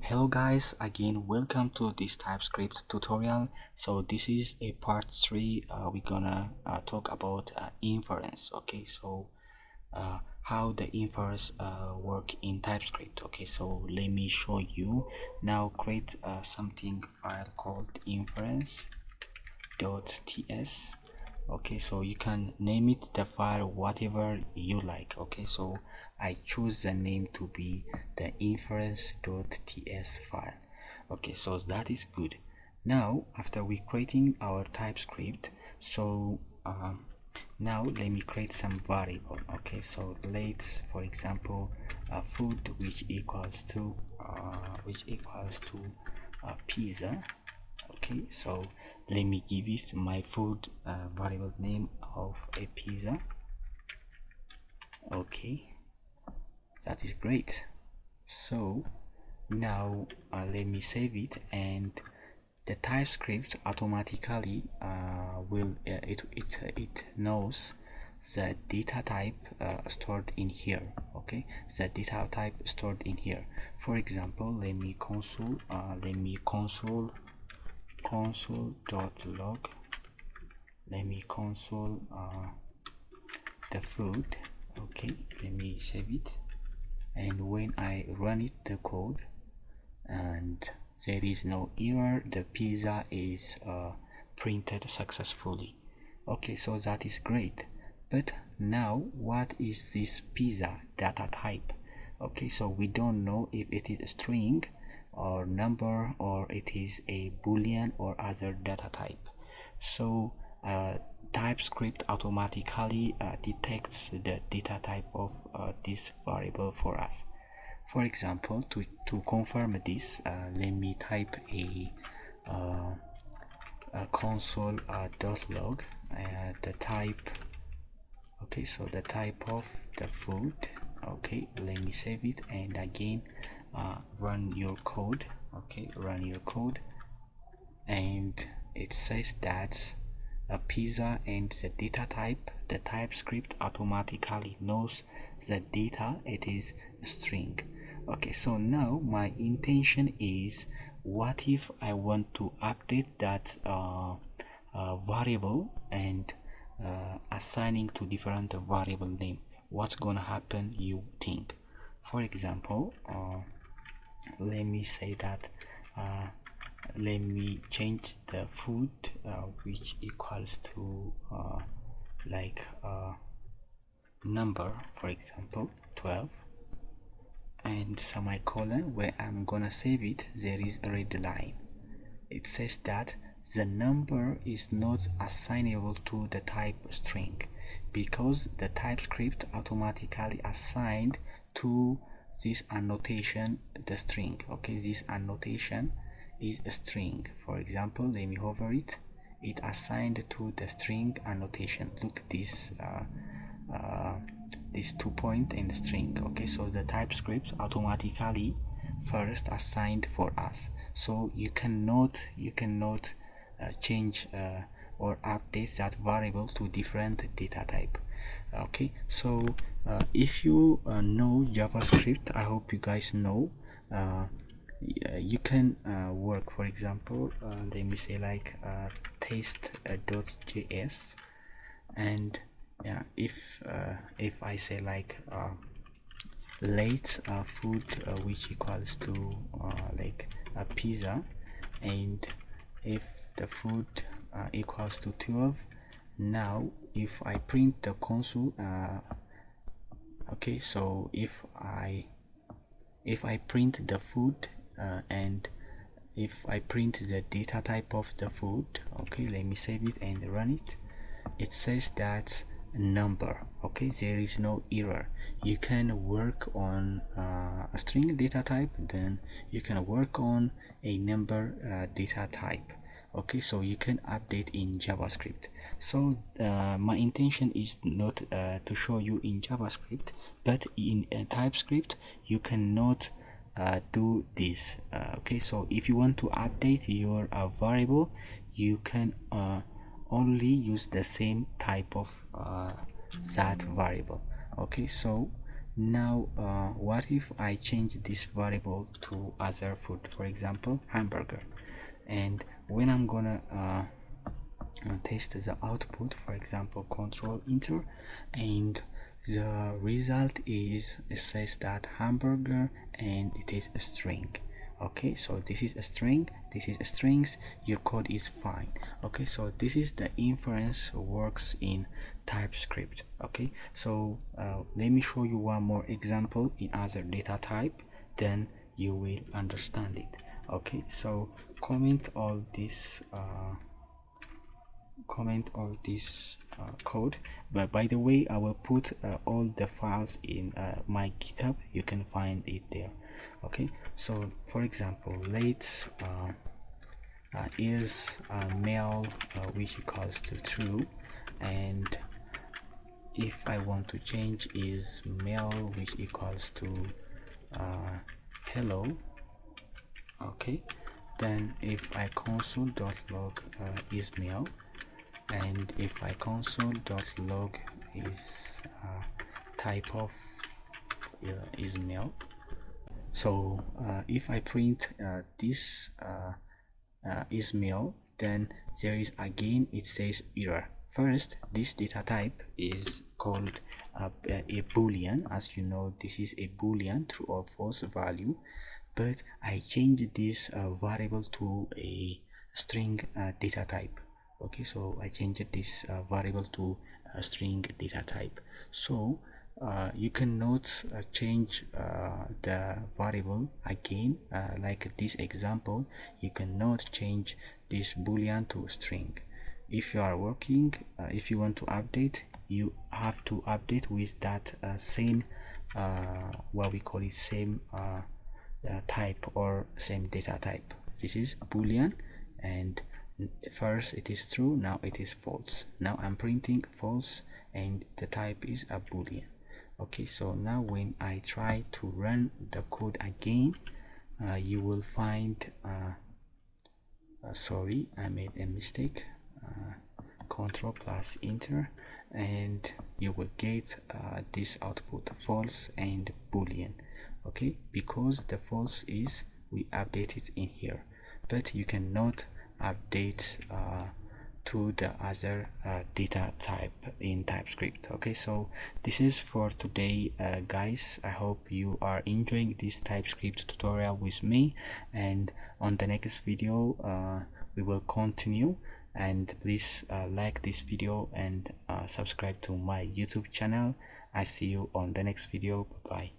Hello guys, again welcome to this TypeScript tutorial. So this is a part 3. We're gonna talk about inference. Okay, so how the inference work in TypeScript. Okay, so let me show you. Now create something file called inference.ts. Okay, so you can name it the file whatever you like. Okay, so I choose the name to be the inference.ts file. Okay, so that is good. Now after we creating our TypeScript, so now let me create some variable. Okay, so let, for example, food which equals to pizza. Okay, so let me give it my food variable name of a pizza. Okay, that is great. So now let me save it, and the TypeScript automatically it knows the data type stored in here. Okay, the data type stored in here. For example, let me console.log. Let me console the food. Okay, let me save it, and when I run it, the code, and there is no error, the pizza is printed successfully. Okay, so that is great. But now what is this pizza data type? Okay, so we don't know if it is a string or number, or it is a boolean or other data type. So TypeScript automatically detects the data type of this variable for us. For example, to confirm this, let me type a console.log the type. Okay, so the type of the food. Okay, let me save it, and again run your code. Okay, run your code, and it says that a pizza, and the data type, the TypeScript automatically knows the data, it is a string. Okay, so now my intention is, what if I want to update that variable and assigning to different variable name? What's gonna happen, you think? For example, let me say that let me change the food which equals to number, for example 12, and semicolon. Where I'm gonna save it, there is a red line. It says that the number is not assignable to the type string, because the TypeScript automatically assigned to this annotation the string. Okay, this annotation is a string. For example, let me hover it, it assigned to the string annotation. Look, this 2 point and string. Okay, so the TypeScript automatically first assigned for us, so you cannot change or update that variable to different data type. Okay, so if you know JavaScript, I hope you guys know, you can work, for example, let me say test.js, and if I say let food which equals to a pizza, and if the food equals to 12, now if I print the console, okay, so if I print the food and if I print the data type of the food, okay, let me save it and run it, it says that number. Okay, there is no error. You can work on a string data type, then you can work on a number data type. Okay, so you can update in JavaScript. So my intention is not to show you in JavaScript, but in TypeScript you cannot do this. Okay, so if you want to update your variable, you can only use the same type of that variable. Okay, so Now what if I change this variable to other food, for example hamburger, and when I'm gonna test the output, for example control enter, and the result is, it says that hamburger and it is a string. Okay, so this is a string, this is a strings, your code is fine. Okay, so this is the inference works in TypeScript. Okay, so let me show you one more example in other data type, then you will understand it. Okay, so comment all this code, but by the way I will put all the files in my GitHub, you can find it there. Okay, so for example let's is male which equals to true, and if I want to change is male which equals to hello. Okay, then if I console.log is male, and if I console.log is type of is male. So if I print this is male, then there is again, it says error. First, this data type is called a boolean. As you know, this is a boolean, true or false value, but I changed this variable to a string data type. Okay, so I changed this variable to a string data type. So you cannot change the variable again, like this example you cannot change this boolean to string. If you are working, if you want to update, you have to update with that same what we call it, same type or same data type. This is boolean, and first it is true, now it is false. Now I'm printing false and the type is a boolean. Okay, so now when I try to run the code again, you will find sorry, I made a mistake, control plus enter, and you will get this output false and boolean. Okay, because the false is we updated in here, but you cannot update to the other data type in TypeScript. Okay, so this is for today, guys. I hope you are enjoying this TypeScript tutorial with me, and on the next video we will continue. And please like this video and subscribe to my YouTube channel. I see you on the next video. Bye bye.